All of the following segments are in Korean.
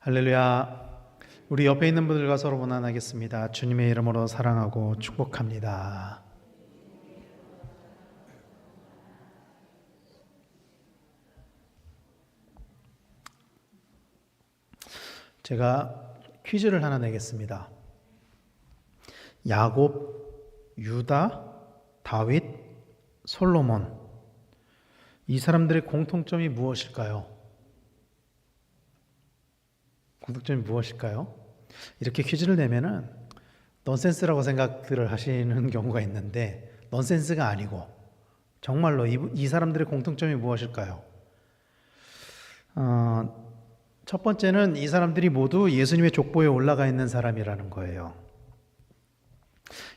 할렐루야. 우리 옆에 있는 분들과 서로 문안하겠습니다. 주님의 이름으로 사랑하고 축복합니다. 제가 퀴즈를 하나 내겠습니다. 야곱, 유다, 다윗, 솔로몬, 이 사람들의 공통점이 무엇일까요? 공통점이 무엇일까요? 이렇게 퀴즈를 내면은 넌센스라고 생각들을 하시는 경우가 있는데 넌센스가 아니고 정말로 이 사람들의 공통점이 무엇일까요? 첫 번째는 이 사람들이 모두 예수님의 족보에 올라가 있는 사람이라는 거예요.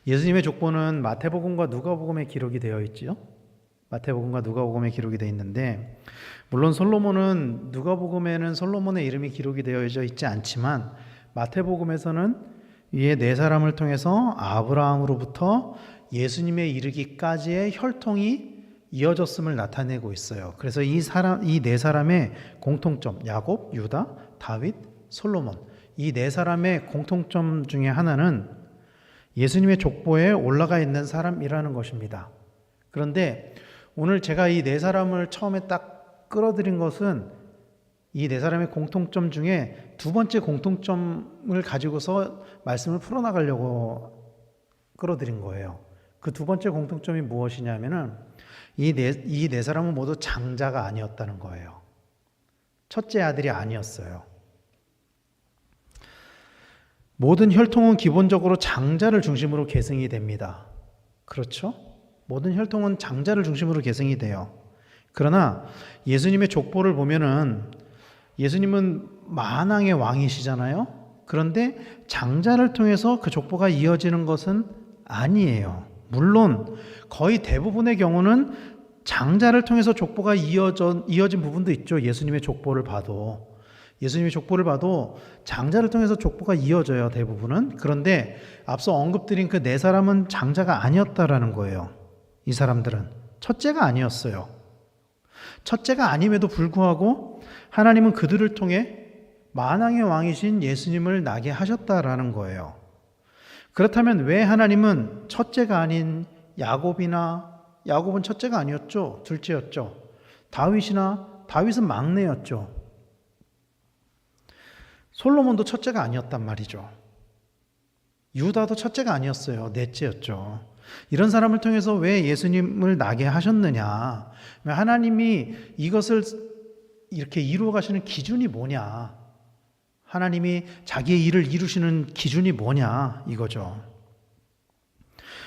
예수님의 족보는 마태복음과 누가복음에 기록이 되어 있지요. 마태복음과 누가복음에 기록이 되어 있는데 물론 솔로몬은 누가복음에는 솔로몬의 이름이 기록이 되어져 있지 않지만 마태복음에서는 이에 네 사람을 통해서 아브라함으로부터 예수님에 이르기까지의 혈통이 이어졌음을 나타내고 있어요. 그래서 이 네 사람의 공통점, 야곱, 유다, 다윗, 솔로몬, 이 네 사람의 공통점 중에 하나는 예수님의 족보에 올라가 있는 사람이라는 것입니다. 그런데 오늘 제가 이 네 사람을 처음에 딱 끌어들인 것은 이 네 사람의 공통점 중에 두 번째 공통점을 가지고서 말씀을 풀어나가려고 끌어들인 거예요. 그 두 번째 공통점이 무엇이냐면은 이 네 사람은 모두 장자가 아니었다는 거예요. 첫째 아들이 아니었어요. 모든 혈통은 기본적으로 장자를 중심으로 계승이 됩니다. 그렇죠? 모든 혈통은 장자를 중심으로 계승이 돼요. 그러나 예수님의 족보를 보면은 예수님은 만왕의 왕이시잖아요. 그런데 장자를 통해서 그 족보가 이어지는 것은 아니에요. 물론 거의 대부분의 경우는 장자를 통해서 족보가 이어진 부분도 있죠. 예수님의 족보를 봐도 장자를 통해서 족보가 이어져요. 대부분은. 그런데 앞서 언급드린 그 네 사람은 장자가 아니었다라는 거예요. 이 사람들은 첫째가 아니었어요. 첫째가 아님에도 불구하고 하나님은 그들을 통해 만왕의 왕이신 예수님을 나게 하셨다라는 거예요. 그렇다면 왜 하나님은 첫째가 아닌 야곱은 첫째가 아니었죠. 둘째였죠. 다윗은 막내였죠. 솔로몬도 첫째가 아니었단 말이죠. 유다도 첫째가 아니었어요. 넷째였죠. 이런 사람을 통해서 왜 예수님을 나게 하셨느냐? 왜 하나님이 이것을 이렇게 이루어 가시는 기준이 뭐냐? 하나님이 자기의 일을 이루시는 기준이 뭐냐? 이거죠.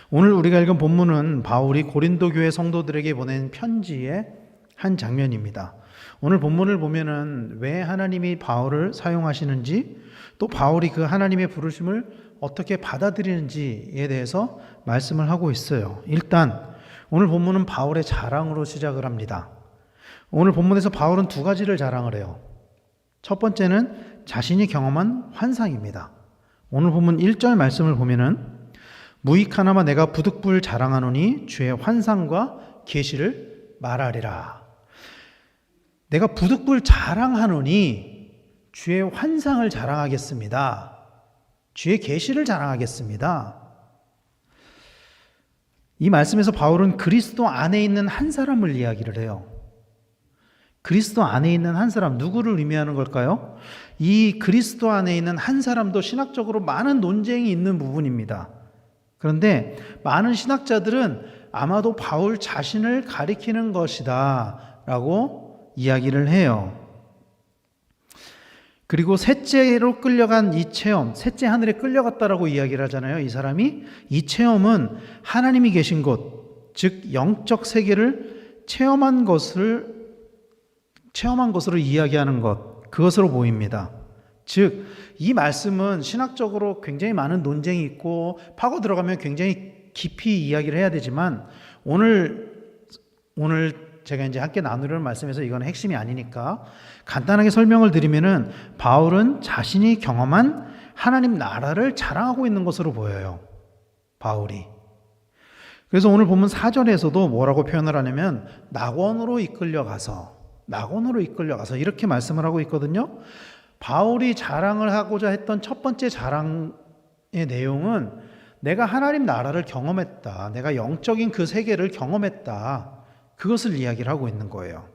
오늘 우리가 읽은 본문은 바울이 고린도 교회 성도들에게 보낸 편지의 한 장면입니다. 오늘 본문을 보면은 왜 하나님이 바울을 사용하시는지 또 바울이 그 하나님의 부르심을 어떻게 받아들이는지에 대해서 말씀을 하고 있어요. 일단 오늘 본문은 바울의 자랑으로 시작을 합니다. 오늘 본문에서 바울은 두 가지를 자랑을 해요. 첫 번째는 자신이 경험한 환상입니다. 오늘 본문 1절 말씀을 보면은 무익하나마 내가 부득불 자랑하노니 주의 환상과 계시를 말하리라. 내가 부득불 자랑하노니 주의 환상을 자랑하겠습니다. 주의 계시를 자랑하겠습니다. 이 말씀에서 바울은 그리스도 안에 있는 한 사람을 이야기를 해요. 그리스도 안에 있는 한 사람, 누구를 의미하는 걸까요? 이 그리스도 안에 있는 한 사람도 신학적으로 많은 논쟁이 있는 부분입니다. 그런데 많은 신학자들은 아마도 바울 자신을 가리키는 것이다 라고 이야기를 해요. 그리고 셋째로 끌려간 이 체험, 셋째 하늘에 끌려갔다라고 이야기를 하잖아요. 이 사람이. 이 체험은 하나님이 계신 곳, 즉 영적 세계를 체험한 것으로 이야기하는 것, 그것으로 보입니다. 즉 이 말씀은 신학적으로 굉장히 많은 논쟁이 있고 파고 들어가면 굉장히 깊이 이야기를 해야 되지만 오늘 제가 이제 함께 나누려는 말씀에서 이건 핵심이 아니니까 간단하게 설명을 드리면은 바울은 자신이 경험한 하나님 나라를 자랑하고 있는 것으로 보여요. 바울이. 그래서 오늘 보면 4절에서도 뭐라고 표현을 하냐면 낙원으로 이끌려가서 이렇게 말씀을 하고 있거든요. 바울이 자랑을 하고자 했던 첫 번째 자랑의 내용은 내가 하나님 나라를 경험했다. 내가 영적인 그 세계를 경험했다. 그것을 이야기를 하고 있는 거예요.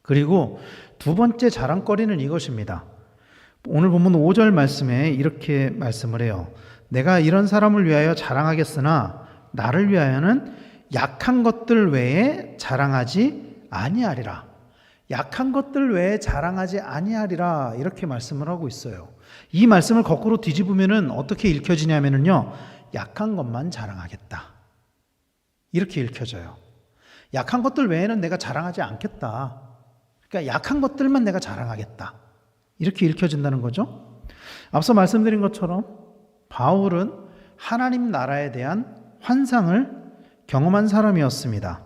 그리고 두 번째 자랑거리는 이것입니다. 오늘 본문 5절 말씀에 이렇게 말씀을 해요. 내가 이런 사람을 위하여 자랑하겠으나 나를 위하여는 약한 것들 외에 자랑하지 아니하리라. 약한 것들 외에 자랑하지 아니하리라 이렇게 말씀을 하고 있어요. 이 말씀을 거꾸로 뒤집으면 어떻게 읽혀지냐면요, 약한 것만 자랑하겠다 이렇게 읽혀져요. 약한 것들 외에는 내가 자랑하지 않겠다. 그러니까 약한 것들만 내가 자랑하겠다 이렇게 읽혀진다는 거죠. 앞서 말씀드린 것처럼 바울은 하나님 나라에 대한 환상을 경험한 사람이었습니다.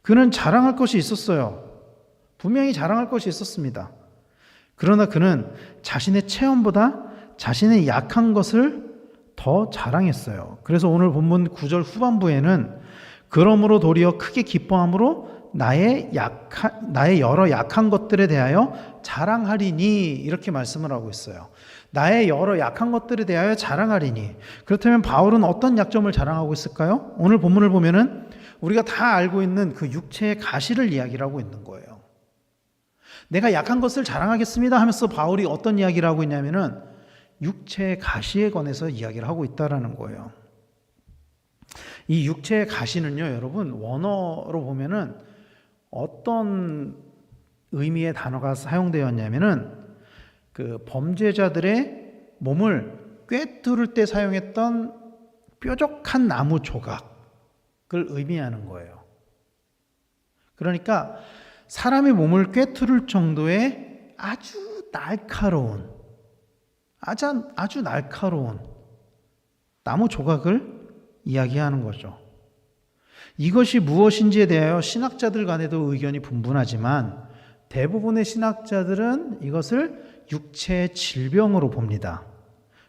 그는 자랑할 것이 있었어요. 분명히 자랑할 것이 있었습니다. 그러나 그는 자신의 체험보다 자신의 약한 것을 더 자랑했어요. 그래서 오늘 본문 9절 후반부에는 그러므로 도리어 크게 기뻐함으로 나의 여러 약한 것들에 대하여 자랑하리니 이렇게 말씀을 하고 있어요. 나의 여러 약한 것들에 대하여 자랑하리니. 그렇다면 바울은 어떤 약점을 자랑하고 있을까요? 오늘 본문을 보면은 우리가 다 알고 있는 그 육체의 가시를 이야기를 하고 있는 거예요. 내가 약한 것을 자랑하겠습니다 하면서 바울이 어떤 이야기를 하고 있냐면은 육체의 가시에 관해서 이야기를 하고 있다라는 거예요. 이 육체의 가시는요, 여러분, 원어로 보면은 어떤 의미의 단어가 사용되었냐면은 그 범죄자들의 몸을 꿰뚫을 때 사용했던 뾰족한 나무 조각을 의미하는 거예요. 그러니까 사람의 몸을 꿰뚫을 정도의 아주 날카로운 나무 조각을 이야기하는 거죠. 이것이 무엇인지에 대하여 신학자들 간에도 의견이 분분하지만 대부분의 신학자들은 이것을 육체의 질병으로 봅니다.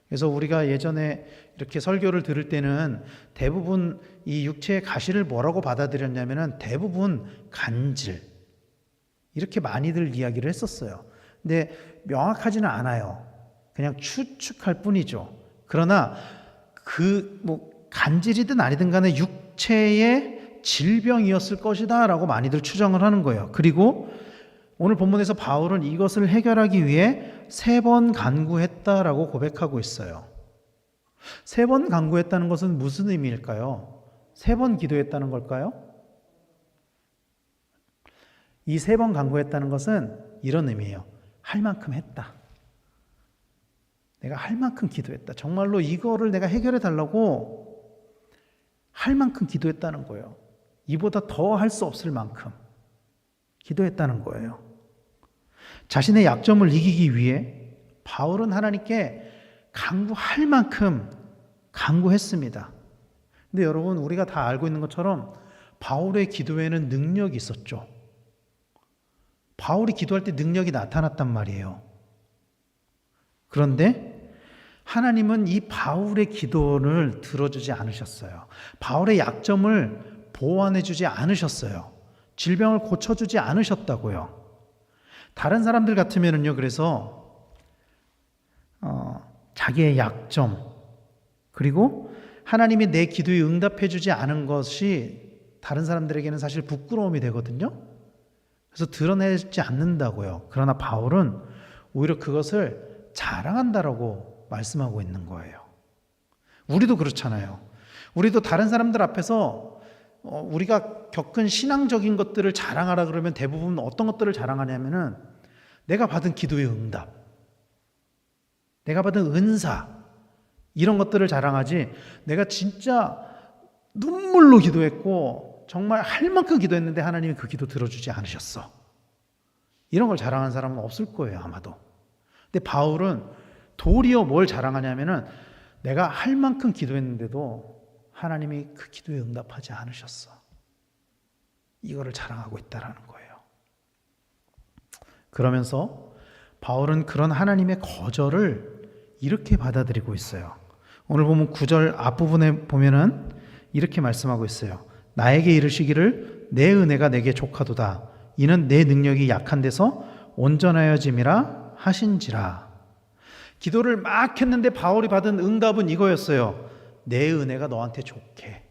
그래서 우리가 예전에 이렇게 설교를 들을 때는 대부분 이 육체의 가시를 뭐라고 받아들였냐면은 대부분 간질 이렇게 많이들 이야기를 했었어요. 근데 명확하지는 않아요. 그냥 추측할 뿐이죠. 그러나 간질이든 아니든 간에 육체의 질병이었을 것이다 라고 많이들 추정을 하는 거예요. 그리고 오늘 본문에서 바울은 이것을 해결하기 위해 3번 간구했다라고 고백하고 있어요. 3번 간구했다는 것은 무슨 의미일까요? 3번 기도했다는 걸까요? 이 3번 간구했다는 것은 이런 의미예요. 할 만큼 했다. 내가 할 만큼 기도했다. 정말로 이거를 내가 해결해 달라고 할 만큼 기도했다는 거예요. 이보다 더 할 수 없을 만큼 기도했다는 거예요. 자신의 약점을 이기기 위해 바울은 하나님께 간구할 만큼 간구했습니다. 근데 여러분, 우리가 다 알고 있는 것처럼 바울의 기도에는 능력이 있었죠. 바울이 기도할 때 능력이 나타났단 말이에요. 그런데 하나님은 이 바울의 기도를 들어주지 않으셨어요. 바울의 약점을 보완해주지 않으셨어요. 질병을 고쳐주지 않으셨다고요. 다른 사람들 같으면요, 그래서 자기의 약점 그리고 하나님이 내 기도에 응답해주지 않은 것이 다른 사람들에게는 사실 부끄러움이 되거든요. 그래서 드러내지 않는다고요. 그러나 바울은 오히려 그것을 자랑한다라고 말씀하고 있는 거예요. 우리도 그렇잖아요. 우리도 다른 사람들 앞에서 우리가 겪은 신앙적인 것들을 자랑하라 그러면 대부분 어떤 것들을 자랑하냐면은 내가 받은 기도의 응답, 내가 받은 은사, 이런 것들을 자랑하지, 내가 진짜 눈물로 기도했고 정말 할 만큼 기도했는데 하나님이 그 기도 들어주지 않으셨어, 이런 걸 자랑하는 사람은 없을 거예요, 아마도. 근데 바울은 도리어 뭘 자랑하냐면은 내가 할 만큼 기도했는데도 하나님이 그 기도에 응답하지 않으셨어, 이거를 자랑하고 있다라는 거예요. 그러면서 바울은 그런 하나님의 거절을 이렇게 받아들이고 있어요. 오늘 보면 9절 앞부분에 보면은 이렇게 말씀하고 있어요. 나에게 이르시기를 내 은혜가 내게 족하도다. 이는 내 능력이 약한 데서 온전하여짐이라 하신지라. 기도를 막 했는데 바울이 받은 응답은 이거였어요. 내 은혜가 너한테 좋게.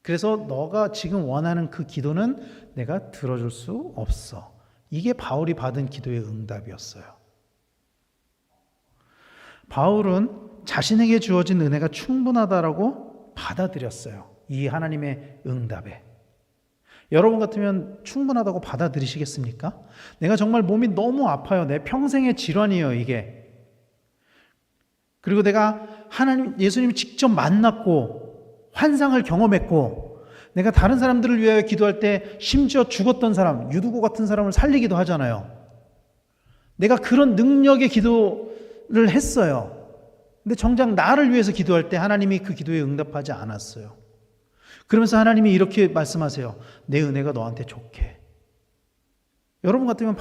그래서 너가 지금 원하는 그 기도는 내가 들어줄 수 없어. 이게 바울이 받은 기도의 응답이었어요. 바울은 자신에게 주어진 은혜가 충분하다라고 받아들였어요. 이 하나님의 응답에. 여러분 같으면 충분하다고 받아들이시겠습니까? 내가 정말 몸이 너무 아파요. 내 평생의 질환이에요, 이게. 그리고 내가 예수님 직접 만났고 환상을 경험했고 내가 다른 사람들을 위하여 기도할 때 심지어 죽었던 사람, 유두고 같은 사람을 살리기도 하잖아요. 내가 그런 능력의 기도를 했어요. 근데 정작 나를 위해서 기도할 때 하나님이 그 기도에 응답하지 않았어요. 그러면서 하나님이 이렇게 말씀하세요. 내 은혜가 너한테 좋게. 여러분 같으면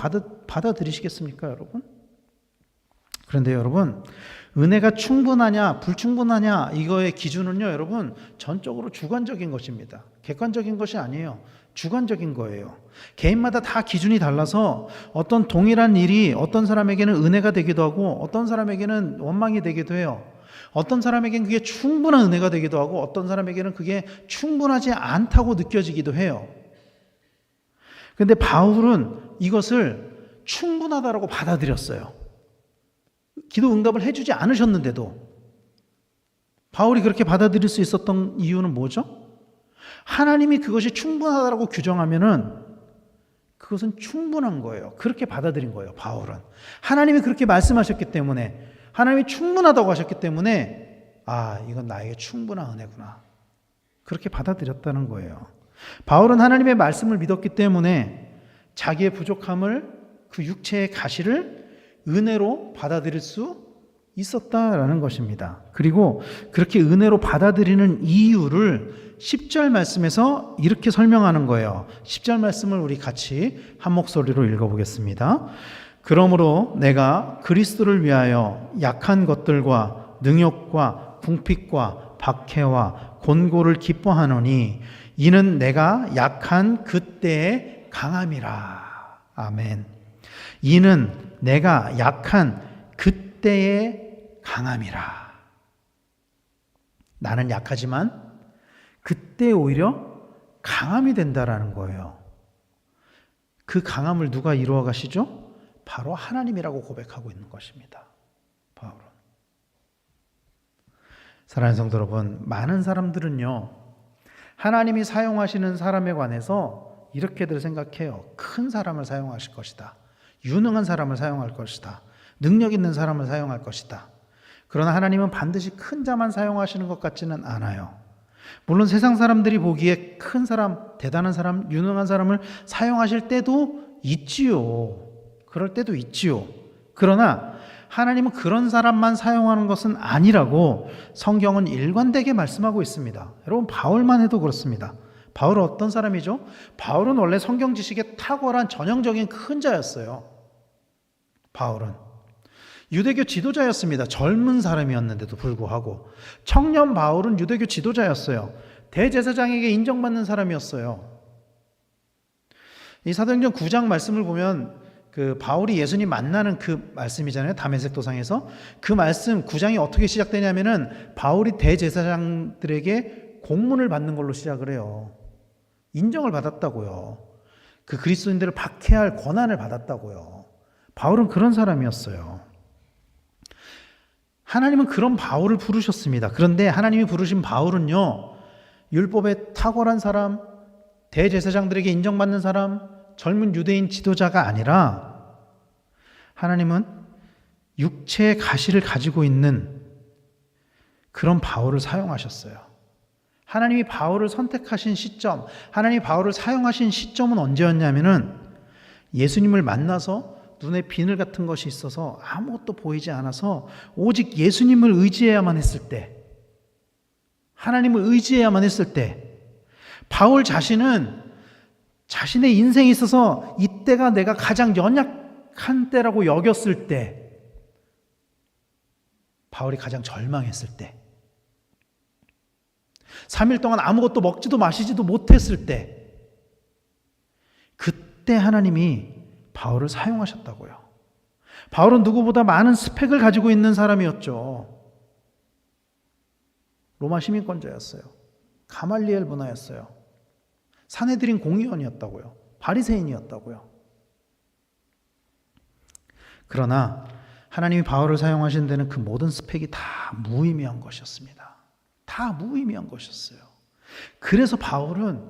받아들이시겠습니까, 여러분? 그런데 여러분, 은혜가 충분하냐, 불충분하냐, 이거의 기준은요, 여러분, 전적으로 주관적인 것입니다. 객관적인 것이 아니에요. 주관적인 거예요. 개인마다 다 기준이 달라서 어떤 동일한 일이 어떤 사람에게는 은혜가 되기도 하고 어떤 사람에게는 원망이 되기도 해요. 어떤 사람에게는 그게 충분한 은혜가 되기도 하고 어떤 사람에게는 그게 충분하지 않다고 느껴지기도 해요. 그런데 바울은 이것을 충분하다라고 받아들였어요. 기도 응답을 해주지 않으셨는데도 바울이 그렇게 받아들일 수 있었던 이유는 뭐죠? 하나님이 그것이 충분하다라고 규정하면은 그것은 충분한 거예요. 그렇게 받아들인 거예요, 바울은. 하나님이 그렇게 말씀하셨기 때문에, 하나님이 충분하다고 하셨기 때문에, 아, 이건 나에게 충분한 은혜구나. 그렇게 받아들였다는 거예요. 바울은 하나님의 말씀을 믿었기 때문에 자기의 부족함을, 그 육체의 가시를 은혜로 받아들일 수 있었다라는 것입니다. 그리고 그렇게 은혜로 받아들이는 이유를 10절 말씀에서 이렇게 설명하는 거예요. 10절 말씀을 우리 같이 한 목소리로 읽어보겠습니다. 그러므로 내가 그리스도를 위하여 약한 것들과 능욕과 궁핍과 박해와 곤고를 기뻐하노니 이는 내가 약한 그때의 강함이라. 아멘. 이는 내가 약한 그때의 강함이라. 나는 약하지만 그때 오히려 강함이 된다라는 거예요. 그 강함을 누가 이루어 가시죠? 바로 하나님이라고 고백하고 있는 것입니다. 바울은. 사랑하는 성도 여러분, 많은 사람들은요, 하나님이 사용하시는 사람에 관해서 이렇게들 생각해요. 큰 사람을 사용하실 것이다. 유능한 사람을 사용할 것이다. 능력 있는 사람을 사용할 것이다. 그러나 하나님은 반드시 큰 자만 사용하시는 것 같지는 않아요. 물론 세상 사람들이 보기에 큰 사람, 대단한 사람, 유능한 사람을 사용하실 때도 있지요. 그럴 때도 있지요. 그러나 하나님은 그런 사람만 사용하는 것은 아니라고 성경은 일관되게 말씀하고 있습니다. 여러분, 바울만 해도 그렇습니다. 바울은 어떤 사람이죠? 바울은 원래 성경 지식에 탁월한 전형적인 큰 자였어요. 바울은 유대교 지도자였습니다. 젊은 사람이었는데도 불구하고 청년 바울은 유대교 지도자였어요. 대제사장에게 인정받는 사람이었어요. 이 사도행전 9장 말씀을 보면 그 바울이 예수님 만나는 그 말씀이잖아요. 다메섹 도상에서. 그 말씀 9장이 어떻게 시작되냐면은 바울이 대제사장들에게 공문을 받는 걸로 시작을 해요. 인정을 받았다고요. 그 그리스도인들을 박해할 권한을 받았다고요. 바울은 그런 사람이었어요. 하나님은 그런 바울을 부르셨습니다. 그런데 하나님이 부르신 바울은요, 율법에 탁월한 사람, 대제사장들에게 인정받는 사람, 젊은 유대인 지도자가 아니라 하나님은 육체의 가시를 가지고 있는 그런 바울을 사용하셨어요. 하나님이 바울을 선택하신 시점, 하나님이 바울을 사용하신 시점은 언제였냐면은 예수님을 만나서 눈에 비늘 같은 것이 있어서 아무것도 보이지 않아서 오직 예수님을 의지해야만 했을 때, 하나님을 의지해야만 했을 때, 바울 자신은 자신의 인생에 있어서 이때가 내가 가장 연약한 때라고 여겼을 때, 바울이 가장 절망했을 때, 3일 동안 아무것도 먹지도 마시지도 못했을 때, 그때 하나님이 바울을 사용하셨다고요. 바울은 누구보다 많은 스펙을 가지고 있는 사람이었죠. 로마 시민권자였어요. 가말리엘 문화였어요. 산헤드린 공의원이었다고요. 바리새인이었다고요. 그러나 하나님이 바울을 사용하신 데는 그 모든 스펙이 다 무의미한 것이었습니다. 다 무의미한 것이었어요. 그래서 바울은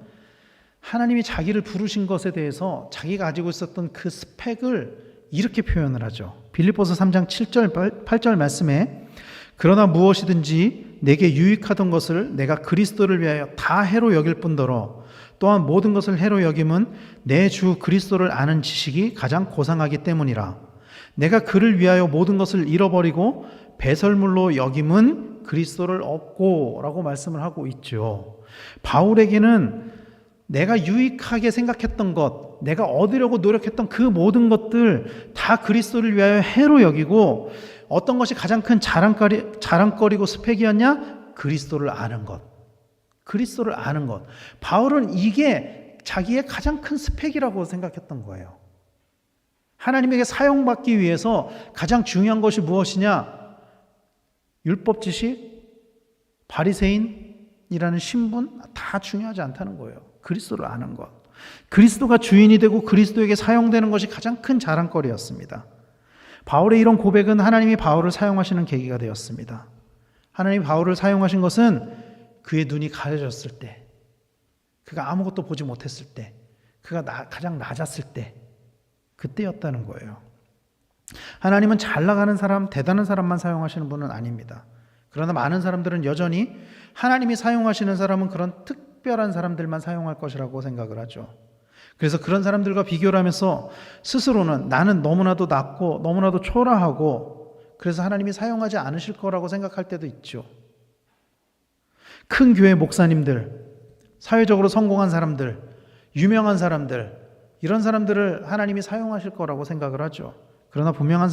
하나님이 자기를 부르신 것에 대해서 자기가 가지고 있었던 그 스펙을 이렇게 표현을 하죠. 빌립보서 3장 7절 8절 말씀에 그러나 무엇이든지 내게 유익하던 것을 내가 그리스도를 위하여 다 해로 여길 뿐더러 또한 모든 것을 해로 여김은 내 주 그리스도를 아는 지식이 가장 고상하기 때문이라. 내가 그를 위하여 모든 것을 잃어버리고 배설물로 여김은 그리스도를 얻고 라고 말씀을 하고 있죠. 바울에게는 내가 유익하게 생각했던 것, 내가 얻으려고 노력했던 그 모든 것들 다 그리스도를 위하여 해로 여기고 어떤 것이 가장 큰 자랑거리고 스펙이었냐? 그리스도를 아는 것. 그리스도를 아는 것. 바울은 이게 자기의 가장 큰 스펙이라고 생각했던 거예요. 하나님에게 사용받기 위해서 가장 중요한 것이 무엇이냐? 율법 지식, 바리새인이라는 신분 다 중요하지 않다는 거예요. 그리스도를 아는 것. 그리스도가 주인이 되고 그리스도에게 사용되는 것이 가장 큰 자랑거리였습니다. 바울의 이런 고백은 하나님이 바울을 사용하시는 계기가 되었습니다. 하나님이 바울을 사용하신 것은 그의 눈이 가려졌을 때, 그가 아무것도 보지 못했을 때, 그가 가장 낮았을 때, 그때였다는 거예요. 하나님은 잘 나가는 사람, 대단한 사람만 사용하시는 분은 아닙니다. 그러나 많은 사람들은 여전히 하나님이 사용하시는 사람은 그런 특별한 사람들만 사용할 것이라고 생각을 하죠. 그래서 그런 사람들과 비교를 하면서 스스로는 나는 너무나도 낮고 너무나도 초라하고 그래서 하나님이 사용하지 않으실 거라고 생각할 때도 있죠. 큰 교회 목사님들, 사회적으로 성공한 사람들, 유명한 사람들, 이런 사람들을 하나님이 사용하실 거라고 생각을 하죠. 그러나 분명한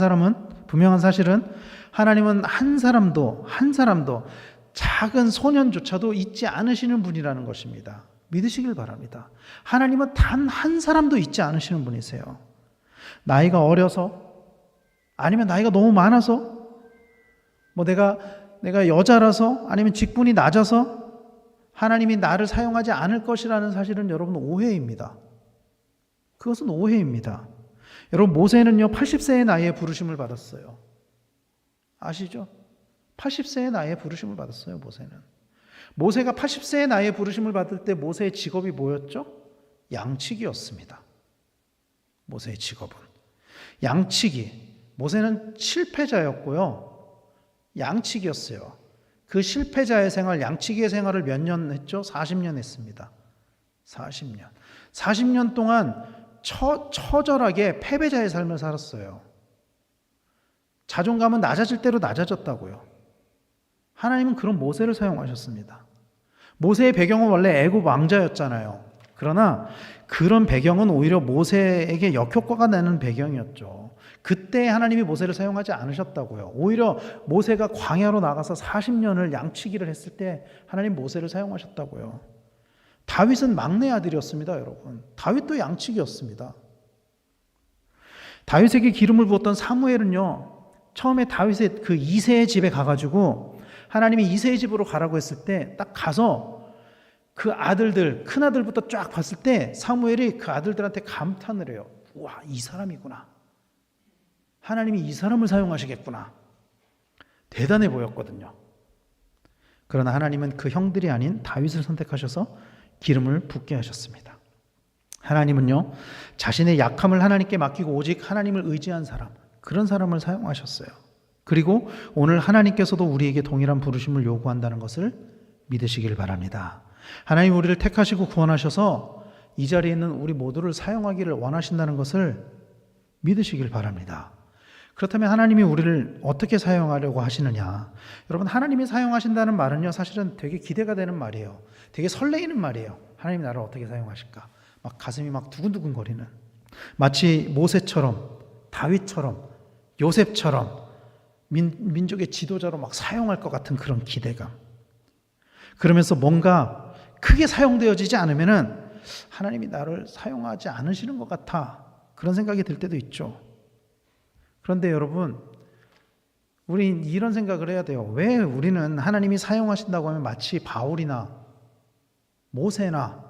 사실은 하나님은 한 사람도 작은 소년조차도 잊지 않으시는 분이라는 것입니다. 믿으시길 바랍니다. 하나님은 단 한 사람도 잊지 않으시는 분이세요. 나이가 어려서 아니면 나이가 너무 많아서 뭐 내가 여자라서 아니면 직분이 낮아서 하나님이 나를 사용하지 않을 것이라는 사실은 여러분 오해입니다. 그것은 오해입니다. 여러분 모세는요 80세의 나이에 부르심을 받았어요. 아시죠? 80세의 나이에 부르심을 받았어요. 모세가 80세의 나이에 부르심을 받을 때 모세의 직업이 뭐였죠? 양치기였습니다. 모세의 직업은 양치기. 모세는 실패자였고요. 양치기였어요. 그 실패자의 생활, 양치기의 생활을 몇 년 했죠? 40년 했습니다. 40년 동안 처절하게 패배자의 삶을 살았어요. 자존감은 낮아질 대로 낮아졌다고요. 하나님은 그런 모세를 사용하셨습니다. 모세의 배경은 원래 애굽 왕자였잖아요. 그러나 그런 배경은 오히려 모세에게 역효과가 나는 배경이었죠. 그때 하나님이 모세를 사용하지 않으셨다고요. 오히려 모세가 광야로 나가서 40년을 양치기를 했을 때 하나님 모세를 사용하셨다고요. 다윗은 막내 아들이었습니다, 여러분. 다윗도 양치기였습니다. 다윗에게 기름을 부었던 사무엘은요, 처음에 다윗의 그 이새의 집에 가가지고 하나님이 이새의 집으로 가라고 했을 때 딱 가서 그 아들들, 큰 아들부터 쫙 봤을 때 사무엘이 그 아들들한테 감탄을 해요. 우와, 이 사람이구나. 하나님이 이 사람을 사용하시겠구나. 대단해 보였거든요. 그러나 하나님은 그 형들이 아닌 다윗을 선택하셔서 기름을 붓게 하셨습니다. 하나님은요, 자신의 약함을 하나님께 맡기고 오직 하나님을 의지한 사람, 그런 사람을 사용하셨어요. 그리고 오늘 하나님께서도 우리에게 동일한 부르심을 요구한다는 것을 믿으시길 바랍니다. 하나님 우리를 택하시고 구원하셔서 이 자리에 있는 우리 모두를 사용하기를 원하신다는 것을 믿으시길 바랍니다. 그렇다면 하나님이 우리를 어떻게 사용하려고 하시느냐? 여러분, 하나님이 사용하신다는 말은요, 사실은 되게 기대가 되는 말이에요. 되게 설레이는 말이에요. 하나님이 나를 어떻게 사용하실까? 막 가슴이 막 두근두근 거리는. 마치 모세처럼, 다윗처럼, 요셉처럼 민족의 지도자로 막 사용할 것 같은 그런 기대감. 그러면서 뭔가 크게 사용되어지지 않으면은 하나님이 나를 사용하지 않으시는 것 같아. 그런 생각이 들 때도 있죠. 그런데 여러분, 우리 이런 생각을 해야 돼요. 왜 우리는 하나님이 사용하신다고 하면 마치 바울이나 모세나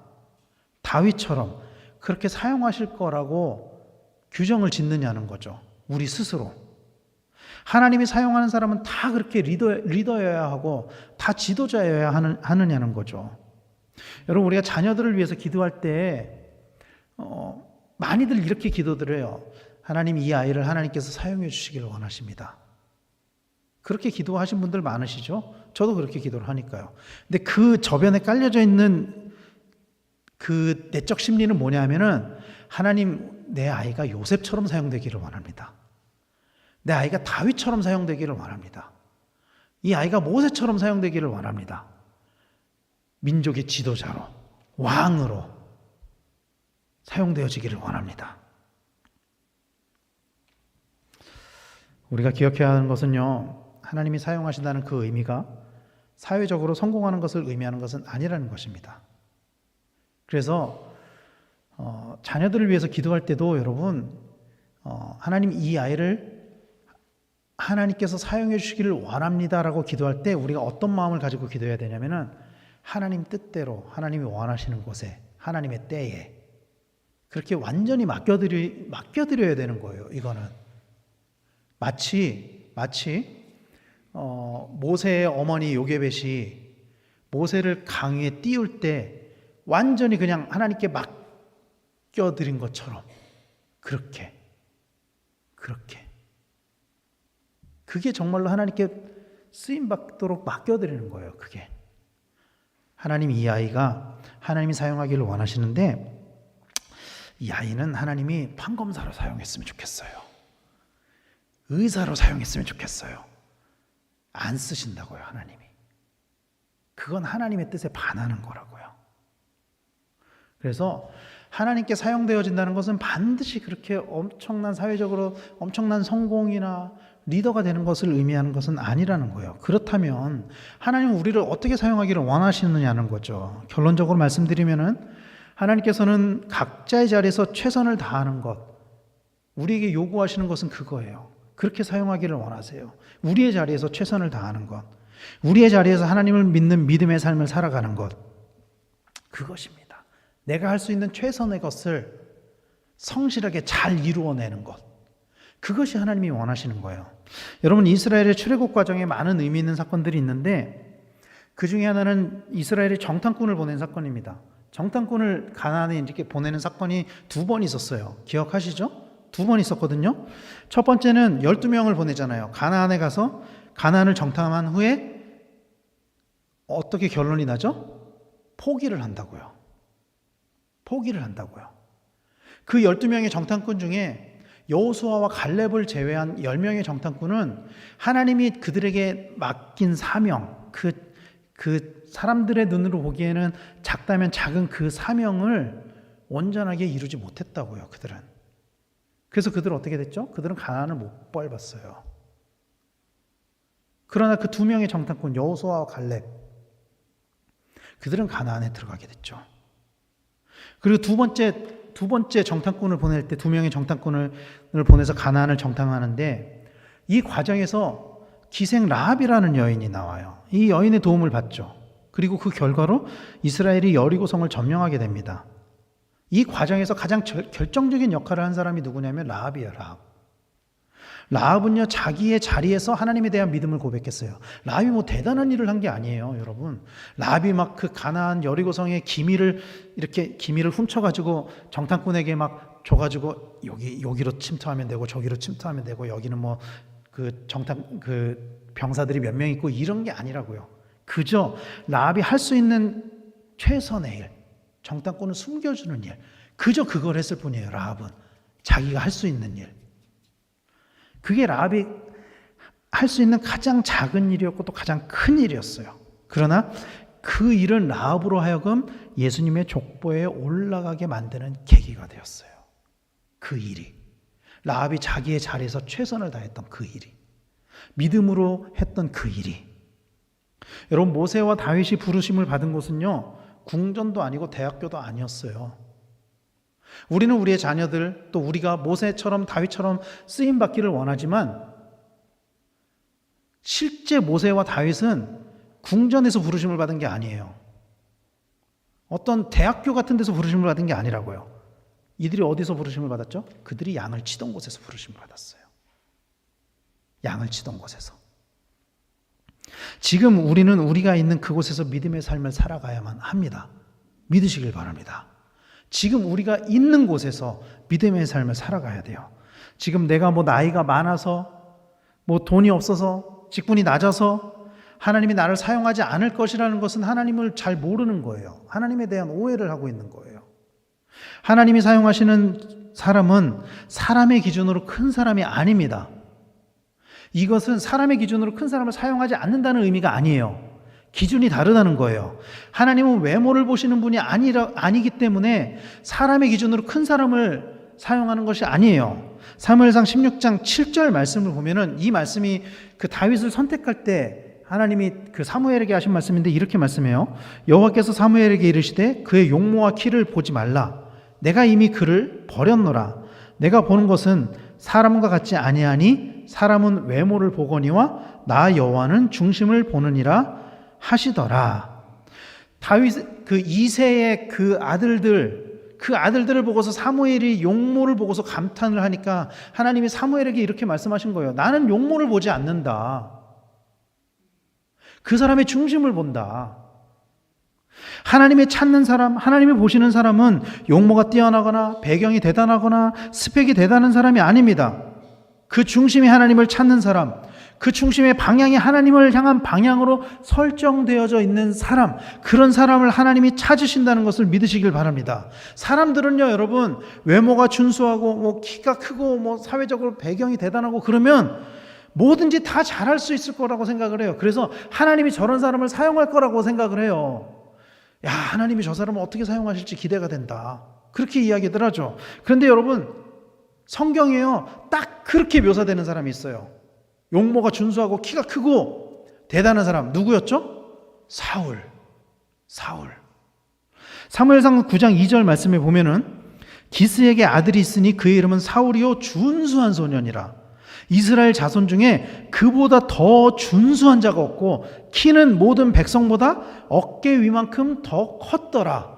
다윗처럼 그렇게 사용하실 거라고 규정을 짓느냐는 거죠. 우리 스스로. 하나님이 사용하는 사람은 다 그렇게 리더여야 하고 다 지도자여야 하느냐는 거죠. 여러분, 우리가 자녀들을 위해서 기도할 때 많이들 이렇게 기도를 해요. 하나님, 이 아이를 하나님께서 사용해 주시기를 원하십니다. 그렇게 기도하신 분들 많으시죠? 저도 그렇게 기도를 하니까요. 근데 그 저변에 깔려져 있는 그 내적 심리는 뭐냐면은, 하나님, 내 아이가 요셉처럼 사용되기를 원합니다. 내 아이가 다윗처럼 사용되기를 원합니다. 이 아이가 모세처럼 사용되기를 원합니다. 민족의 지도자로, 왕으로 사용되어지기를 원합니다. 우리가 기억해야 하는 것은요, 하나님이 사용하신다는 그 의미가 사회적으로 성공하는 것을 의미하는 것은 아니라는 것입니다. 그래서 자녀들을 위해서 기도할 때도 여러분, 하나님, 이 아이를 하나님께서 사용해 주시기를 원합니다라고 기도할 때 우리가 어떤 마음을 가지고 기도해야 되냐면은, 하나님 뜻대로, 하나님이 원하시는 곳에, 하나님의 때에 그렇게 완전히 맡겨드려야 되는 거예요. 이거는 마치 모세의 어머니 요게벳이 모세를 강에 띄울 때 완전히 그냥 하나님께 맡겨드린 것처럼, 그렇게 그게 정말로 하나님께 쓰임받도록 맡겨드리는 거예요. 그게 하나님, 이 아이가 하나님이 사용하기를 원하시는데, 이 아이는 하나님이 판검사로 사용했으면 좋겠어요. 의사로 사용했으면 좋겠어요. 안 쓰신다고요, 하나님이. 그건 하나님의 뜻에 반하는 거라고요. 그래서 하나님께 사용되어진다는 것은 반드시 그렇게 엄청난, 사회적으로 엄청난 성공이나 리더가 되는 것을 의미하는 것은 아니라는 거예요. 그렇다면 하나님은 우리를 어떻게 사용하기를 원하시느냐는 거죠. 결론적으로 말씀드리면은, 하나님께서는 각자의 자리에서 최선을 다하는 것, 우리에게 요구하시는 것은 그거예요. 그렇게 사용하기를 원하세요. 우리의 자리에서 최선을 다하는 것, 우리의 자리에서 하나님을 믿는 믿음의 삶을 살아가는 것, 그것입니다. 내가 할 수 있는 최선의 것을 성실하게 잘 이루어내는 것, 그것이 하나님이 원하시는 거예요. 여러분, 이스라엘의 출애굽 과정에 많은 의미 있는 사건들이 있는데, 그 중에 하나는 이스라엘이 정탐꾼을 보낸 사건입니다. 정탐꾼을 가나안에 이렇게 보내는 사건이 2번 있었어요. 기억하시죠? 2번 있었거든요. 첫 번째는 12명을 보내잖아요. 가나안에 가서 가나안을 정탐한 후에 어떻게 결론이 나죠? 포기를 한다고요. 그 12명의 정탐꾼 중에 여호수아와 갈렙을 제외한 10명의 정탐꾼은 하나님이 그들에게 맡긴 사명, 그 사람들의 눈으로 보기에는 작다면 작은 그 사명을 온전하게 이루지 못했다고요. 그들은. 그래서 그들은 어떻게 됐죠? 그들은 가나안을 못 밟았어요. 그러나 그 2명의 정탐꾼 여호수아와 갈렙, 그들은 가나안에 들어가게 됐죠. 그리고 두 번째 정탐꾼을 보낼 때 2명의 정탐꾼을 보내서 가나안을 정탐하는데, 이 과정에서 기생 라합이라는 여인이 나와요. 이 여인의 도움을 받죠. 그리고 그 결과로 이스라엘이 여리고성을 점령하게 됩니다. 이 과정에서 가장 결정적인 역할을 한 사람이 누구냐면 라합이에요. 라합은요, 자기의 자리에서 하나님에 대한 믿음을 고백했어요. 라합이 뭐 대단한 일을 한 게 아니에요, 여러분. 라합이 막 그 가나안 여리고성의 기밀을 훔쳐가지고 정탐꾼에게 막 줘가지고 여기로 침투하면 되고 저기로 침투하면 되고 여기는 뭐 그 병사들이 몇 명 있고 이런 게 아니라고요. 그저 라합이 할 수 있는 최선의 일, 정탐꾼을 숨겨주는 일, 그저 그걸 했을 뿐이에요. 라합은 자기가 할 수 있는 일, 그게 라합이 할 수 있는 가장 작은 일이었고 또 가장 큰 일이었어요. 그러나 그 일은 라합으로 하여금 예수님의 족보에 올라가게 만드는 계기가 되었어요. 그 일이, 라합이 자기의 자리에서 최선을 다했던 그 일이, 믿음으로 했던 그 일이. 여러분, 모세와 다윗이 부르심을 받은 곳은요, 궁전도 아니고 대학교도 아니었어요. 우리는 우리의 자녀들, 또 우리가 모세처럼 다윗처럼 쓰임 받기를 원하지만 실제 모세와 다윗은 궁전에서 부르심을 받은 게 아니에요. 어떤 대학교 같은 데서 부르심을 받은 게 아니라고요. 이들이 어디서 부르심을 받았죠? 그들이 양을 치던 곳에서 부르심을 받았어요. 양을 치던 곳에서. 지금 우리는 우리가 있는 그곳에서 믿음의 삶을 살아가야만 합니다. 믿으시길 바랍니다. 지금 우리가 있는 곳에서 믿음의 삶을 살아가야 돼요. 지금 내가 나이가 많아서, 돈이 없어서, 직분이 낮아서 하나님이 나를 사용하지 않을 것이라는 것은 하나님을 잘 모르는 거예요. 하나님에 대한 오해를 하고 있는 거예요. 하나님이 사용하시는 사람은 사람의 기준으로 큰 사람이 아닙니다. 이것은 사람의 기준으로 큰 사람을 사용하지 않는다는 의미가 아니에요. 기준이 다르다는 거예요. 하나님은 외모를 보시는 분이 아니기 때문에 사람의 기준으로 큰 사람을 사용하는 것이 아니에요. 사무엘상 16장 7절 말씀을 보면은 이 말씀이 그 다윗을 선택할 때 하나님이 그 사무엘에게 하신 말씀인데 이렇게 말씀해요. 여호와께서 사무엘에게 이르시되 그의 용모와 키를 보지 말라. 내가 이미 그를 버렸노라. 내가 보는 것은 사람과 같지 아니하니 사람은 외모를 보거니와 나 여호와는 중심을 보느니라 하시더라. 다윗 그 이새의 그 아들들을 보고서 사무엘이 용모를 보고서 감탄을 하니까 하나님이 사무엘에게 이렇게 말씀하신 거예요. 나는 용모를 보지 않는다. 그 사람의 중심을 본다. 하나님이 찾는 사람, 하나님이 보시는 사람은 용모가 뛰어나거나 배경이 대단하거나 스펙이 대단한 사람이 아닙니다. 그 중심이 하나님을 찾는 사람, 그 중심의 방향이 하나님을 향한 방향으로 설정되어져 있는 사람, 그런 사람을 하나님이 찾으신다는 것을 믿으시길 바랍니다. 사람들은요, 여러분, 외모가 준수하고 키가 크고 사회적으로 배경이 대단하고 그러면 뭐든지 다 잘할 수 있을 거라고 생각을 해요. 그래서 하나님이 저런 사람을 사용할 거라고 생각을 해요. 야, 하나님이 저 사람을 어떻게 사용하실지 기대가 된다. 그렇게 이야기들 하죠. 그런데 여러분, 성경에요, 딱 그렇게 묘사되는 사람이 있어요. 용모가 준수하고 키가 크고 대단한 사람 누구였죠? 사울. 사무엘상 9장 2절 말씀에 보면은 기스에게 아들이 있으니 그의 이름은 사울이요 준수한 소년이라. 이스라엘 자손 중에 그보다 더 준수한 자가 없고 키는 모든 백성보다 어깨 위만큼 더 컸더라.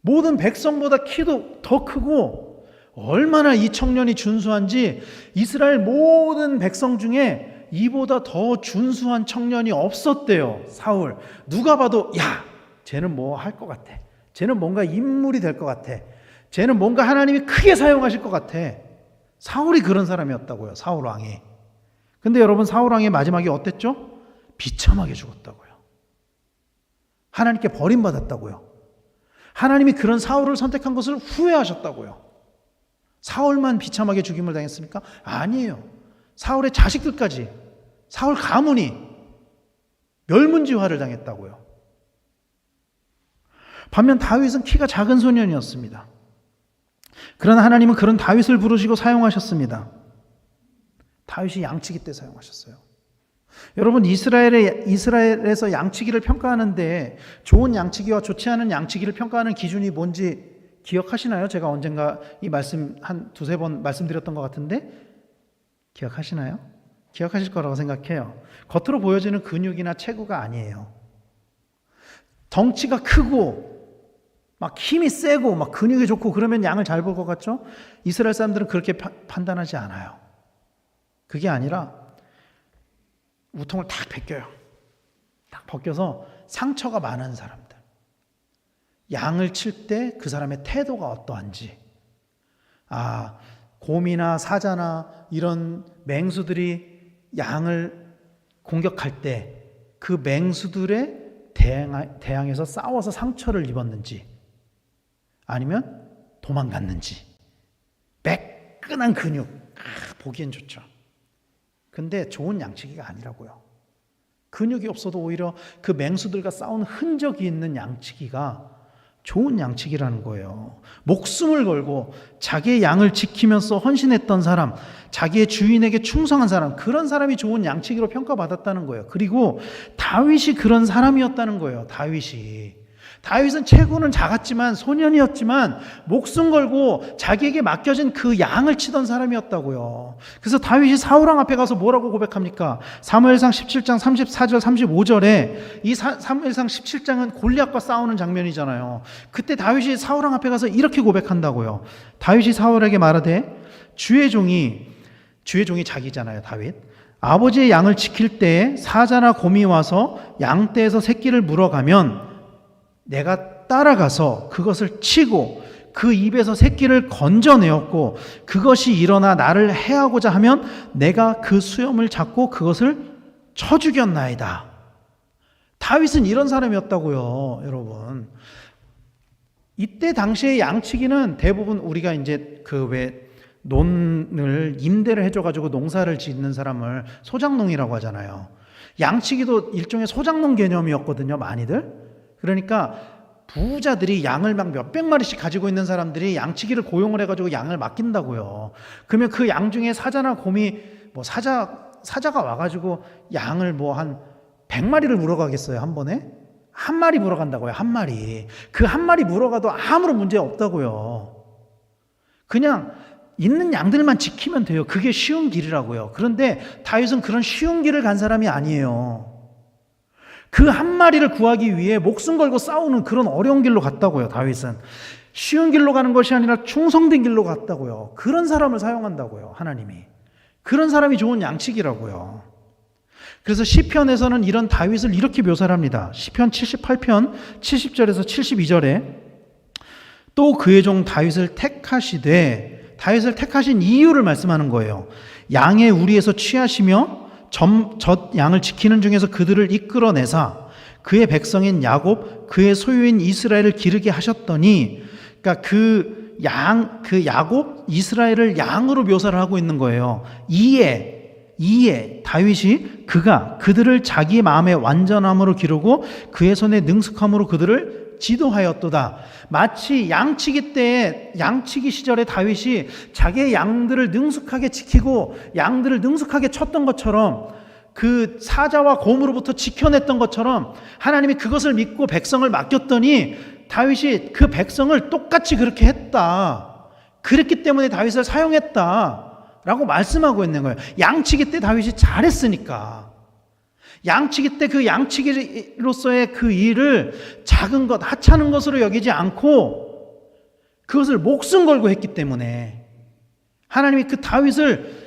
모든 백성보다 키도 더 크고 얼마나 이 청년이 준수한지 이스라엘 모든 백성 중에 이보다 더 준수한 청년이 없었대요. 사울. 누가 봐도 야, 쟤는 뭐 할 것 같아. 쟤는 뭔가 인물이 될 것 같아. 쟤는 뭔가 하나님이 크게 사용하실 것 같아. 사울이 그런 사람이었다고요. 사울 왕이. 근데 여러분, 사울 왕의 마지막이 어땠죠? 비참하게 죽었다고요. 하나님께 버림받았다고요. 하나님이 그런 사울을 선택한 것을 후회하셨다고요. 사울만 비참하게 죽임을 당했습니까? 아니에요. 사울의 자식들까지, 사울 가문이 멸문지화를 당했다고요. 반면 다윗은 키가 작은 소년이었습니다. 그러나 하나님은 그런 다윗을 부르시고 사용하셨습니다. 다윗이 양치기 때 사용하셨어요. 여러분, 이스라엘에서 양치기를 평가하는데 좋은 양치기와 좋지 않은 양치기를 평가하는 기준이 뭔지 기억하시나요? 제가 언젠가 이 말씀 한 두세 번 말씀드렸던 것 같은데 기억하시나요? 기억하실 거라고 생각해요. 겉으로 보여지는 근육이나 체구가 아니에요. 덩치가 크고 막 힘이 세고 막 근육이 좋고 그러면 양을 잘 볼 것 같죠? 이스라엘 사람들은 그렇게 판단하지 않아요. 그게 아니라 우통을 딱 벗겨요. 딱 벗겨서 상처가 많은 사람들, 양을 칠 때 그 사람의 태도가 어떠한지, 곰이나 사자나 이런 맹수들이 양을 공격할 때 그 맹수들의 대항해서 싸워서 상처를 입었는지 아니면 도망갔는지. 매끈한 근육, 보기엔 좋죠. 근데 좋은 양치기가 아니라고요. 근육이 없어도 오히려 그 맹수들과 싸운 흔적이 있는 양치기가 좋은 양치기라는 거예요. 목숨을 걸고 자기의 양을 지키면서 헌신했던 사람, 자기의 주인에게 충성한 사람, 그런 사람이 좋은 양치기로 평가받았다는 거예요. 그리고 다윗이 그런 사람이었다는 거예요. 다윗은 체구는 작았지만 소년이었지만 목숨 걸고 자기에게 맡겨진 그 양을 치던 사람이었다고요. 그래서 다윗이 사울왕 앞에 가서 뭐라고 고백합니까? 사무엘상 17장 34절 35절에 이 사무엘상 17장은 골리앗과 싸우는 장면이잖아요. 그때 다윗이 사울왕 앞에 가서 이렇게 고백한다고요. 다윗이 사울에게 말하되 주의 종이 자기잖아요, 다윗. 아버지의 양을 지킬 때에 사자나 곰이 와서 양떼에서 새끼를 물어가면 내가 따라가서 그것을 치고 그 입에서 새끼를 건져내었고 그것이 일어나 나를 해하고자 하면 내가 그 수염을 잡고 그것을 쳐 죽였나이다. 다윗은 이런 사람이었다고요, 여러분. 이때 당시의 양치기는 대부분 우리가 이제 논을 임대를 해줘가지고 농사를 짓는 사람을 소작농이라고 하잖아요. 양치기도 일종의 소작농 개념이었거든요, 많이들. 그러니까 부자들이 양을 막 몇백 마리씩 가지고 있는 사람들이 양치기를 고용을 해가지고 양을 맡긴다고요. 그러면 그 양 중에 사자나 곰이 사자가 와가지고 양을 한 100마리를 물어가겠어요, 한 번에? 한 마리 물어간다고요, 한 마리. 그 한 마리 물어가도 아무런 문제 없다고요. 그냥 있는 양들만 지키면 돼요. 그게 쉬운 길이라고요. 그런데 다윗은 그런 쉬운 길을 간 사람이 아니에요. 그 한 마리를 구하기 위해 목숨 걸고 싸우는 그런 어려운 길로 갔다고요, 다윗은. 쉬운 길로 가는 것이 아니라 충성된 길로 갔다고요. 그런 사람을 사용한다고요, 하나님이. 그런 사람이 좋은 양치기라고요. 그래서 시편에서는 이런 다윗을 이렇게 묘사를 합니다. 시편 78편 70절에서 72절에 또 그의 종 다윗을 택하시되, 다윗을 택하신 이유를 말씀하는 거예요. 양의 우리에서 취하시며 젖 양을 지키는 중에서 그들을 이끌어내사 그의 백성인 야곱 그의 소유인 이스라엘을 기르게 하셨더니, 그러니까 그 야곱 이스라엘을 양으로 묘사를 하고 있는 거예요. 이에 다윗이 그들을 자기의 마음의 완전함으로 기르고 그의 손의 능숙함으로 그들을 지도하였도다. 마치 양치기 시절에 다윗이 자기의 양들을 능숙하게 지키고 양들을 능숙하게 쳤던 것처럼, 그 사자와 곰으로부터 지켜냈던 것처럼 하나님이 그것을 믿고 백성을 맡겼더니 다윗이 그 백성을 똑같이 그렇게 했다. 그랬기 때문에 다윗을 사용했다 라고 말씀하고 있는 거예요. 양치기 때 다윗이 잘했으니까. 양치기 때 그 양치기로서의 그 일을 작은 것, 하찮은 것으로 여기지 않고 그것을 목숨 걸고 했기 때문에 하나님이 그 다윗을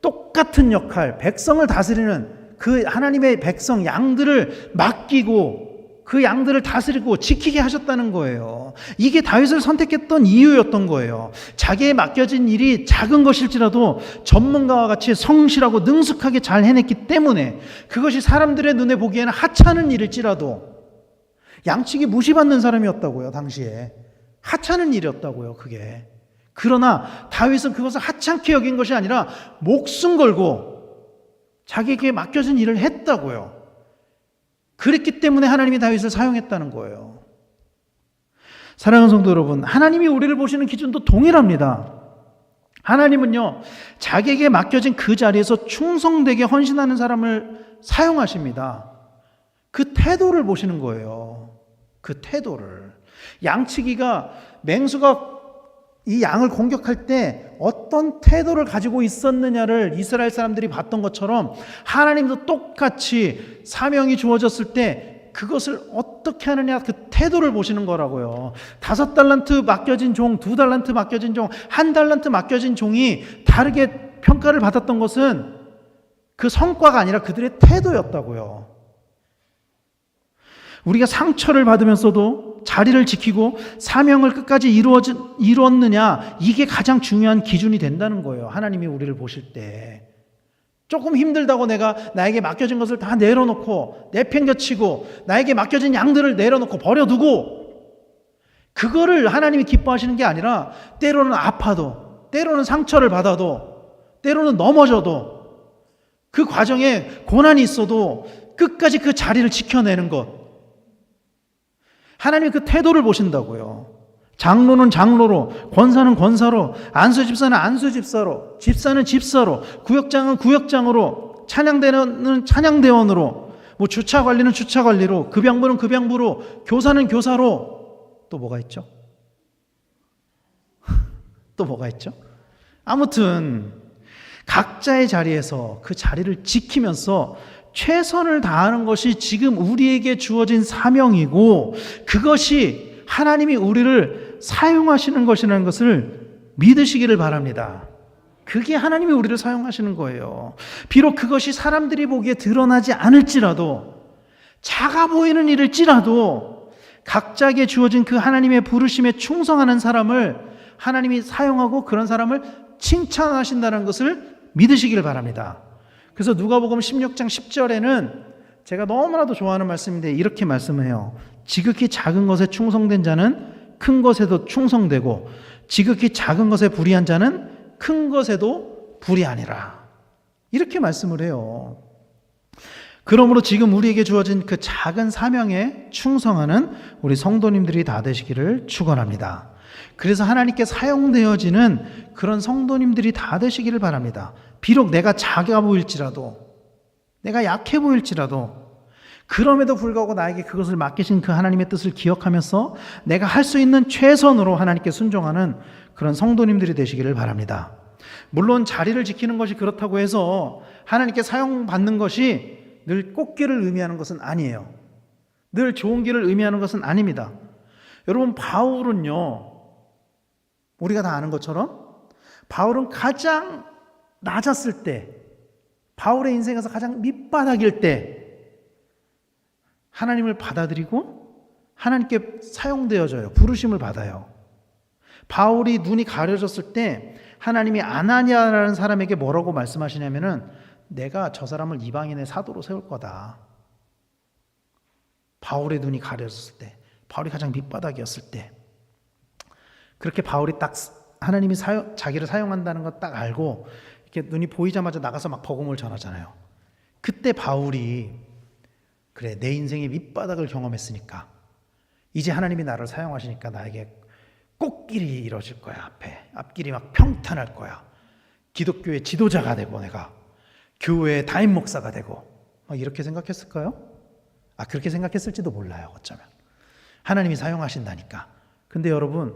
똑같은 역할, 백성을 다스리는 그 하나님의 백성 양들을 맡기고 그 양들을 다스리고 지키게 하셨다는 거예요. 이게 다윗을 선택했던 이유였던 거예요. 자기에 맡겨진 일이 작은 것일지라도 전문가와 같이 성실하고 능숙하게 잘 해냈기 때문에, 그것이 사람들의 눈에 보기에는 하찮은 일일지라도 양치기 무시받는 사람이었다고요. 당시에 하찮은 일이었다고요, 그게. 그러나 다윗은 그것을 하찮게 여긴 것이 아니라 목숨 걸고 자기에게 맡겨진 일을 했다고요. 그랬기 때문에 하나님이 다윗을 사용했다는 거예요. 사랑하는 성도 여러분, 하나님이 우리를 보시는 기준도 동일합니다. 하나님은요, 자기에게 맡겨진 그 자리에서 충성되게 헌신하는 사람을 사용하십니다. 그 태도를 보시는 거예요. 그 태도를. 양치기가, 맹수가 이 양을 공격할 때 어떤 태도를 가지고 있었느냐를 이스라엘 사람들이 봤던 것처럼 하나님도 똑같이 사명이 주어졌을 때 그것을 어떻게 하느냐, 그 태도를 보시는 거라고요. 5달란트 맡겨진 종, 2달란트 맡겨진 종, 1달란트 맡겨진 종이 다르게 평가를 받았던 것은 그 성과가 아니라 그들의 태도였다고요. 우리가 상처를 받으면서도 자리를 지키고 사명을 끝까지 이루었느냐, 이게 가장 중요한 기준이 된다는 거예요. 하나님이 우리를 보실 때. 조금 힘들다고 내가 나에게 맡겨진 것을 다 내려놓고 내팽겨치고 나에게 맡겨진 양들을 내려놓고 버려두고, 그거를 하나님이 기뻐하시는 게 아니라 때로는 아파도, 때로는 상처를 받아도, 때로는 넘어져도, 그 과정에 고난이 있어도 끝까지 그 자리를 지켜내는 것, 하나님이 그 태도를 보신다고요. 장로는 장로로, 권사는 권사로, 안수집사는 안수집사로, 집사는 집사로, 구역장은 구역장으로, 찬양대원은 찬양대원으로, 뭐 주차 관리는 주차 관리로, 급양부는 급양부로, 교사는 교사로, 또 뭐가 있죠? 또 뭐가 있죠? 아무튼 각자의 자리에서 그 자리를 지키면서 최선을 다하는 것이 지금 우리에게 주어진 사명이고, 그것이 하나님이 우리를 사용하시는 것이라는 것을 믿으시기를 바랍니다. 그게 하나님이 우리를 사용하시는 거예요. 비록 그것이 사람들이 보기에 드러나지 않을지라도, 작아 보이는 일일지라도 각자에게 주어진 그 하나님의 부르심에 충성하는 사람을 하나님이 사용하고 그런 사람을 칭찬하신다는 것을 믿으시기를 바랍니다. 그래서 누가복음 16장 10절에는 제가 너무나도 좋아하는 말씀인데 이렇게 말씀해요. 지극히 작은 것에 충성된 자는 큰 것에도 충성되고, 지극히 작은 것에 불의한 자는 큰 것에도 불의하니라. 이렇게 말씀을 해요. 그러므로 지금 우리에게 주어진 그 작은 사명에 충성하는 우리 성도님들이 다 되시기를 축원합니다. 그래서 하나님께 사용되어지는 그런 성도님들이 다 되시기를 바랍니다. 비록 내가 작아 보일지라도, 내가 약해 보일지라도, 그럼에도 불구하고 나에게 그것을 맡기신 그 하나님의 뜻을 기억하면서 내가 할 수 있는 최선으로 하나님께 순종하는 그런 성도님들이 되시기를 바랍니다. 물론 자리를 지키는 것이 그렇다고 해서 하나님께 사용받는 것이 늘 꽃길을 의미하는 것은 아니에요. 늘 좋은 길을 의미하는 것은 아닙니다. 여러분, 바울은요, 우리가 다 아는 것처럼 바울은 가장 낮았을 때, 바울의 인생에서 가장 밑바닥일 때 하나님을 받아들이고 하나님께 사용되어져요. 부르심을 받아요. 바울이 눈이 가려졌을 때 하나님이 아나니아라는 사람에게 뭐라고 말씀하시냐면은, 내가 저 사람을 이방인의 사도로 세울 거다. 바울의 눈이 가려졌을 때, 바울이 가장 밑바닥이었을 때, 그렇게 바울이 딱 하나님이 자기를 사용한다는 거 딱 알고 이렇게 눈이 보이자마자 나가서 막 복음을 전하잖아요. 그때 바울이, 그래, 내 인생의 밑바닥을 경험했으니까 이제 하나님이 나를 사용하시니까 나에게 꽃길이 이루어질 거야. 앞길이 막 평탄할 거야. 기독교의 지도자가 되고 내가 교회의 담임 목사가 되고, 막 이렇게 생각했을까요? 그렇게 생각했을지도 몰라요. 어쩌면 하나님이 사용하신다니까. 근데 여러분,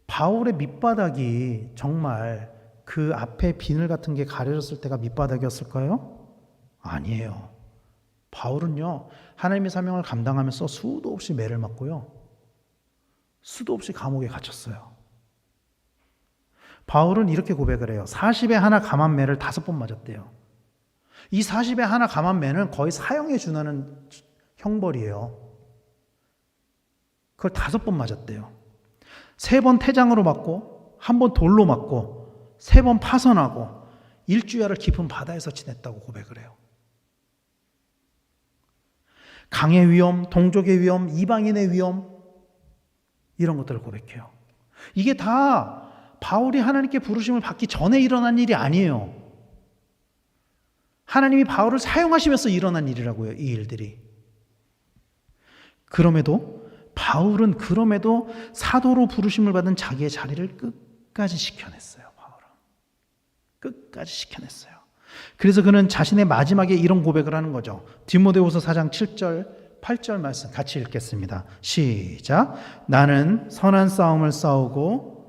바울의 밑바닥이 정말 그 앞에 비늘 같은 게 가려졌을 때가 밑바닥이었을까요? 아니에요. 바울은요, 하나님의 사명을 감당하면서 수도 없이 매를 맞고요, 수도 없이 감옥에 갇혔어요. 바울은 이렇게 고백을 해요. 40에 하나 감한 매를 5번 맞았대요. 이 40에 하나 감한 매는 거의 사형에 준하는 형벌이에요. 그걸 5번 맞았대요. 3번 태장으로 맞고, 1번 돌로 맞고, 3번 파선하고, 일주야를 깊은 바다에서 지냈다고 고백을 해요. 강의 위험, 동족의 위험, 이방인의 위험, 이런 것들을 고백해요. 이게 다 바울이 하나님께 부르심을 받기 전에 일어난 일이 아니에요. 하나님이 바울을 사용하시면서 일어난 일이라고요, 이 일들이. 그럼에도 바울은 사도로 부르심을 받은 자기의 자리를 끝까지 지켜냈어요. 바울은 끝까지 지켜냈어요. 그래서 그는 자신의 마지막에 이런 고백을 하는 거죠. 디모데후서 4장 7절 8절 말씀 같이 읽겠습니다. 시작. 나는 선한 싸움을 싸우고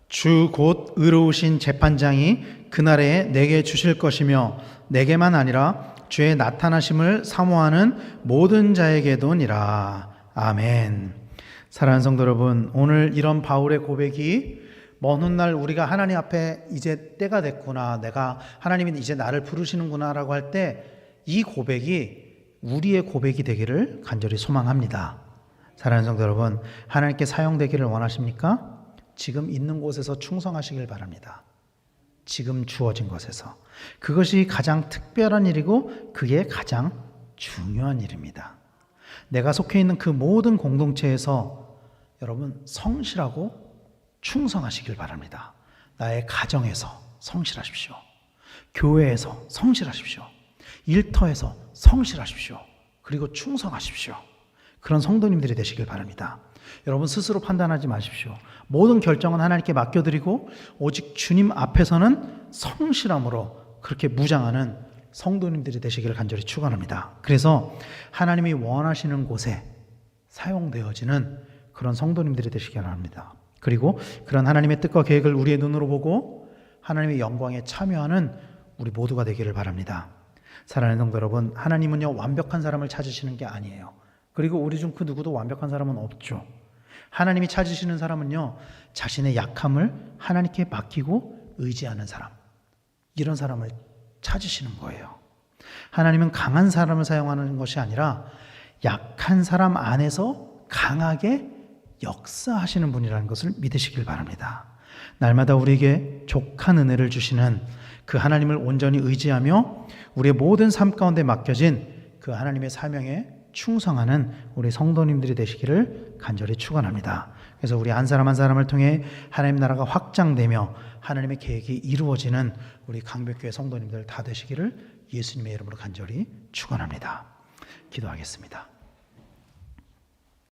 주 곧 의로우신 재판장이 그날에 내게 주실 것이며, 내게만 아니라 주의 나타나심을 사모하는 모든 자에게도니라. 아멘. 사랑하는 성도 여러분, 오늘 이런 바울의 고백이 먼 훗날 우리가 하나님 앞에 이제 때가 됐구나, 내가 하나님이 이제 나를 부르시는구나 라고 할 때 이 고백이 우리의 고백이 되기를 간절히 소망합니다. 사랑하는 성도 여러분, 하나님께 사용되기를 원하십니까? 지금 있는 곳에서 충성하시길 바랍니다. 지금 주어진 것에서. 그것이 가장 특별한 일이고 그게 가장 중요한 일입니다. 내가 속해 있는 그 모든 공동체에서 여러분 성실하고 충성하시길 바랍니다. 나의 가정에서 성실하십시오. 교회에서 성실하십시오. 일터에서 성실하십시오. 그리고 충성하십시오. 그런 성도님들이 되시길 바랍니다. 여러분 스스로 판단하지 마십시오. 모든 결정은 하나님께 맡겨드리고 오직 주님 앞에서는 성실함으로 그렇게 무장하는 성도님들이 되시기를 간절히 축원합니다. 그래서 하나님이 원하시는 곳에 사용되어지는 그런 성도님들이 되시기 바랍니다. 그리고 그런 하나님의 뜻과 계획을 우리의 눈으로 보고 하나님의 영광에 참여하는 우리 모두가 되기를 바랍니다. 사랑하는 성도 여러분, 하나님은요 완벽한 사람을 찾으시는 게 아니에요. 그리고 우리 중 그 누구도 완벽한 사람은 없죠. 하나님이 찾으시는 사람은요 자신의 약함을 하나님께 맡기고 의지하는 사람, 이런 사람을 찾으시는 거예요. 하나님은 강한 사람을 사용하는 것이 아니라 약한 사람 안에서 강하게 역사하시는 분이라는 것을 믿으시길 바랍니다. 날마다 우리에게 족한 은혜를 주시는 그 하나님을 온전히 의지하며 우리의 모든 삶 가운데 맡겨진 그 하나님의 사명에 충성하는 우리 성도님들이 되시기를 간절히 축원합니다. 그래서 우리 한 사람 한 사람을 통해 하나님 나라가 확장되며 하나님의 계획이 이루어지는 우리 강백교회 성도님들 다 되시기를 예수님의 이름으로 간절히 축원합니다. 기도하겠습니다.